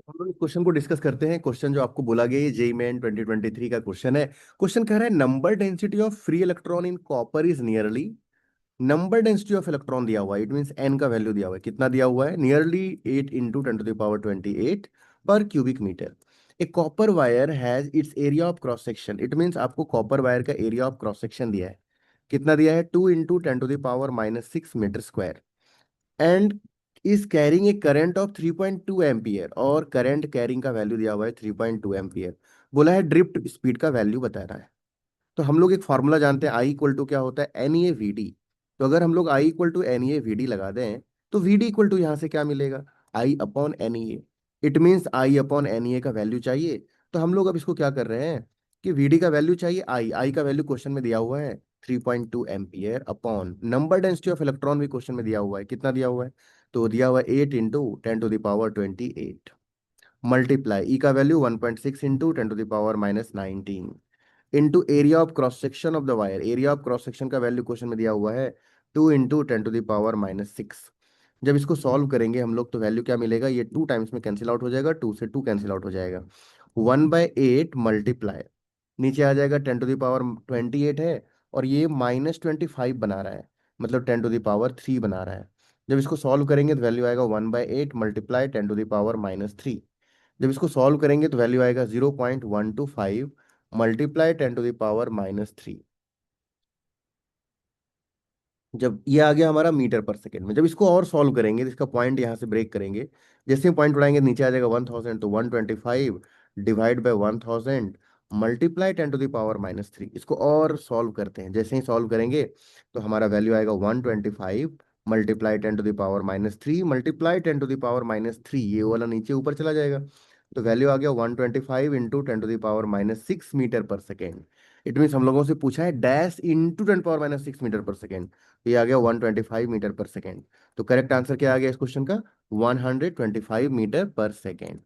हम लोग क्वेश्चन को डिस्कस करते हैं। क्वेश्चन जो आपको बोला गया है जेई मेन 2023 का क्वेश्चन है। क्वेश्चन कह रहा है number density of free electron in copper is nearly. Number density of electron दिया हुआ है, इट मींस एन का वैल्यू दिया हुआ है, कितना दिया हुआ है? नियरली 8 × 10⁻28 पर cubic metre. A copper wire has its area of cross section, it means आपको कॉपर वायर का एरिया ऑफ क्रॉस सेक्शन दिया है। कितना दिया है? 2 × 10⁻⁻6 metre square and is carrying a current of 3.2 ampere, और करंट कैरिंग का वैल्यू दिया हुआ है 3.2 एम्पियर। बोला है ड्रिफ्ट स्पीड का वैल्यू बता रहा है। तो हम लोग एक फॉर्मूला जानते हैं, आई इक्वल टू क्या होता है? N E A V D. तो अगर हम लोग I equal to N E A V D लगा दें तो वी डी इक्वल टू यहाँ से क्या मिलेगा? I upon N E A. It means I upon N E A का वैल्यू चाहिए। तो हम लोग अब इसको क्या कर रहे हैं कि वी डी का वैल्यू चाहिए, आई आई का वैल्यू क्वेश्चन में दिया हुआ है 3.2 ampere upon number density of electron भी क्वेश्चन में दिया हुआ है। कितना दिया हुआ है? तो दिया हुआ है 8 × 10⁻28 मल्टीप्लाई ई का value 1.6 × 10⁻−19 into area of cross section of the wire. Area of cross section का वैल्यू क्वेश्चन में दिया हुआ है 2 × 10⁻−6। जब इसको सॉल्व करेंगे हम लोग तो वैल्यू क्या मिलेगा? ये 2 टाइम्स में कैंसिल आउट हो जाएगा, 2 से 2 कैंसिल आउट हो जाएगा। 1/8 मल्टीप्लाई, नीचे आ जाएगा 10⁻28 है, और ये -25 बना रहा है, मतलब 10⁻3 बना रहा है। जब इसको सॉल्व करेंगे तो वैल्यू आएगा 1/8 मल्टीप्लाई 10⁻−3। जब इसको सॉल्व करेंगे तो वैल्यू आएगा 0.125 मल्टीप्लाई 10⁻−3। जब ये आ गया हमारा मीटर पर सेकेंड में, जब इसको और सॉल्व करेंगे तो इसका पॉइंट यहाँ से ब्रेक करेंगे। जैसे ही पॉइंट उड़ाएंगे नीचे आ जाएगा 1000, तो 125 डिवाइड बाई 1000 मल्टीप्लाई 10⁻−3। इसको और सॉल्व करते हैं, जैसे ही सॉल्व करेंगे तो हमारा वैल्यू आएगा 125 मल्टीप्लाई 10⁻−3 मल्टीप्लाई 10⁻−3। ये वाला नीचे ऊपर चला जाएगा, तो वैल्यू आ गया 125 इंटू 10⁻6 मीटर पर सेकेंड। इट मीन्स हम लोगों से पूछा है डैश इंटू 10⁻6 मीटर पर सेकेंड, ये आ गया 125 मीटर पर सेकेंड। तो करेक्ट आंसर क्या आ गया इस क्वेश्चन का? 125 मीटर पर सेकेंड।